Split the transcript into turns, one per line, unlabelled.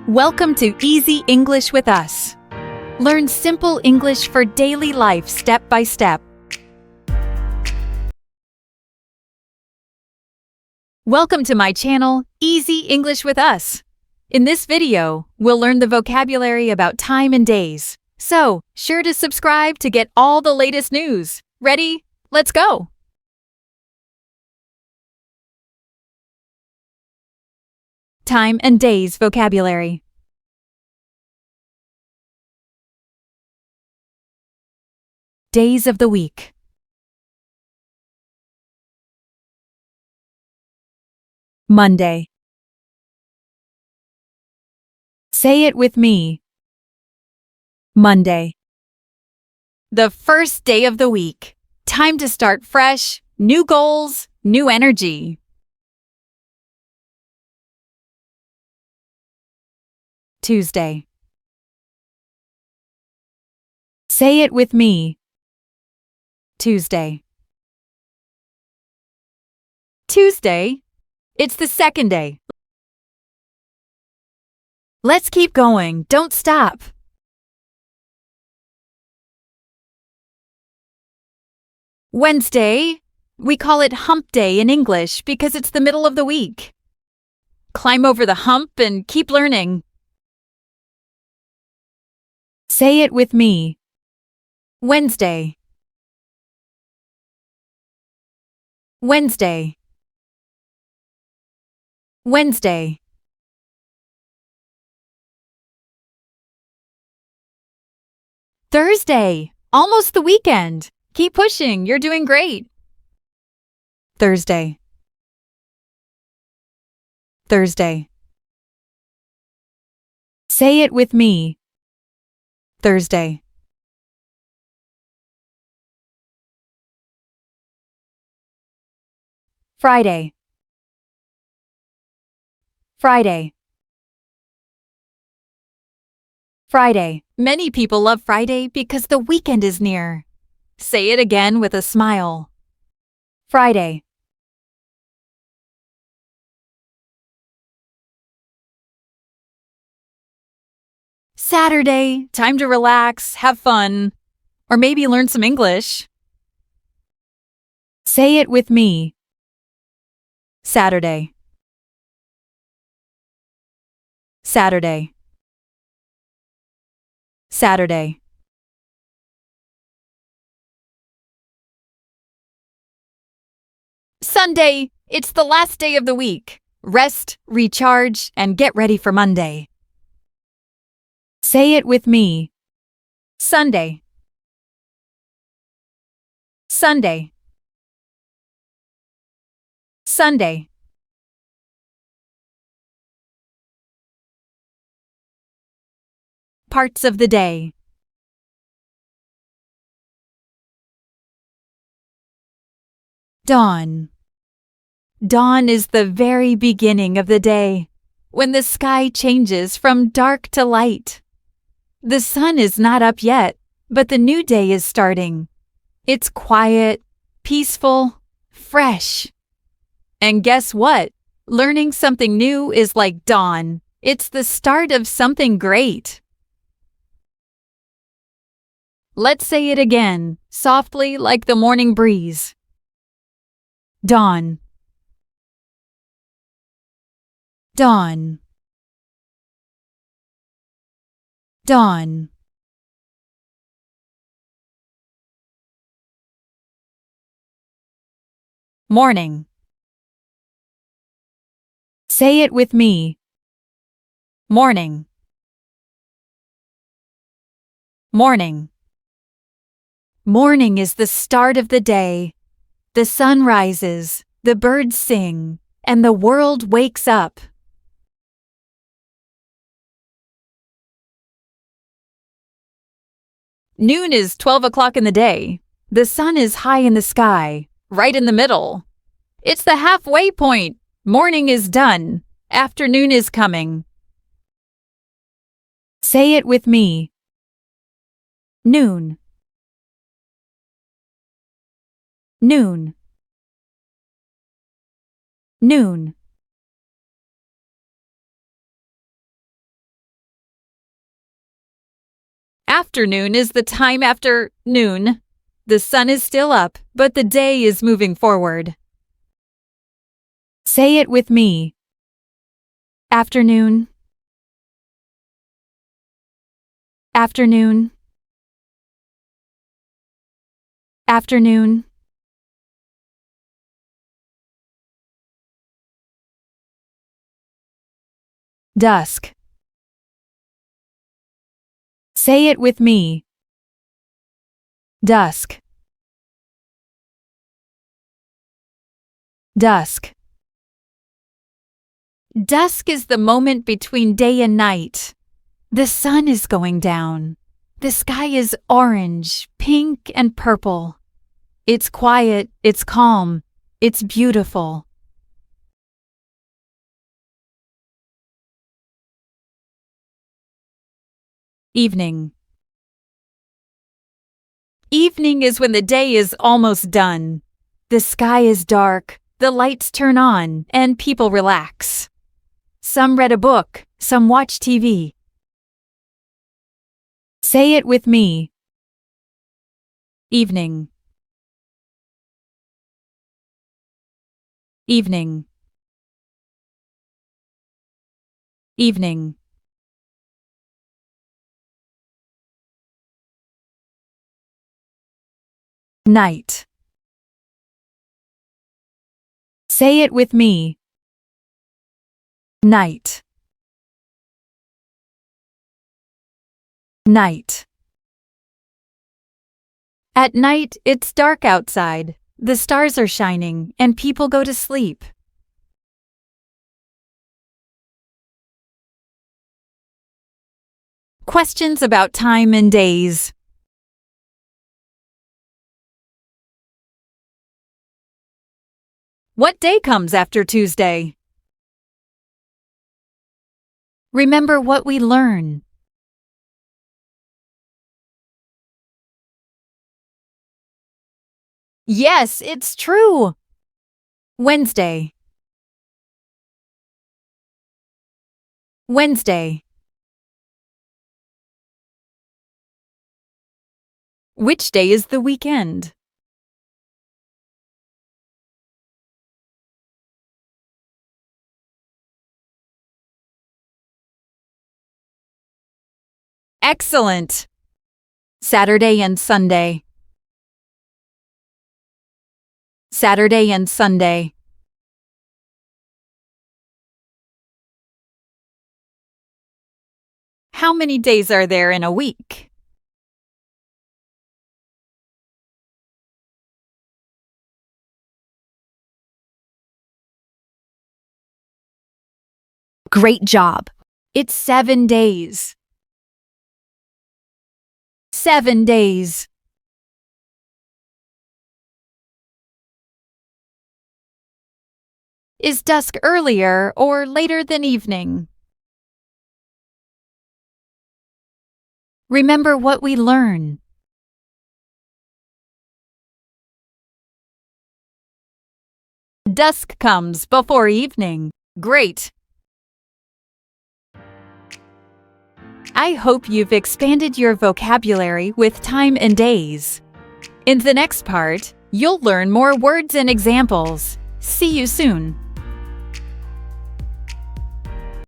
Welcome to Easy English with us. Learn simple English for daily life step by step. Welcome to my channel, Easy English with Us. In this video, we'll learn the vocabulary about time and days. So, sure to subscribe to get all the latest news. Ready? Let's go! Time and days vocabulary. Days of the week. Monday. Say it with me. Monday. The first day of the week. Time to start fresh, new goals, new energy. Tuesday. Say it with me. Tuesday. Tuesday. It's the second day. Let's keep going. Don't stop. Wednesday. We call it hump day in English because it's the middle of the week. Climb over the hump and keep learning. Say it with me. Wednesday. Wednesday. Wednesday. Thursday. Almost the weekend. Keep pushing. You're doing great. Thursday. Thursday. Say it with me. Thursday. Friday. Friday. Friday. Many people love Friday because the weekend is near. Say it again with a smile. Friday. Saturday. Time to relax, have fun, or maybe learn some English. Say it with me. Saturday. Saturday. Saturday. Sunday. It's the last day of the week. Rest, recharge, and get ready for Monday. Say it with me. Sunday. Sunday. Sunday. Parts of the day. Dawn. Dawn is the very beginning of the day, when the sky changes from dark to light. The sun is not up yet, but the new day is starting. It's quiet, peaceful, fresh. And guess what? Learning something new is like dawn. It's the start of something great. Let's say it again, softly like the morning breeze. Dawn. Dawn. Dawn. Morning. Say it with me. Morning. Morning. Morning is the start of the day. The sun rises, the birds sing, and the world wakes up. Noon is 12 o'clock in the day. The sun is high in the sky, right in the middle. It's the halfway point. Morning is done. Afternoon is coming. Say it with me. Noon. Noon. Noon. Afternoon is the time after noon. The sun is still up, but the day is moving forward. Say it with me. Afternoon. Afternoon. Afternoon. Dusk. Say it with me. Dusk. Dusk. Dusk is the moment between day and night. The sun is going down. The sky is orange, pink, and purple. It's quiet, it's calm, it's beautiful. Evening. Evening is when the day is almost done. The sky is dark, the lights turn on, and people relax. Some read a book, some watch TV. Say it with me. Evening. Evening. Evening. Night. Say it with me. Night. Night. At night, it's dark outside. The stars are shining, and people go to sleep. Questions about time and days. What day comes after Tuesday? Remember what we learn. Yes, it's true. Wednesday. Wednesday. Which day is the weekend? Excellent. Saturday and Sunday. Saturday and Sunday. How many days are there in a week?
Great job.
It's 7 days. 7 days. Is dusk earlier or later than evening? Remember what we learn. Dusk comes before evening. Great! I hope you've expanded your vocabulary with time and days. In the next part, you'll learn more words and examples. See you soon.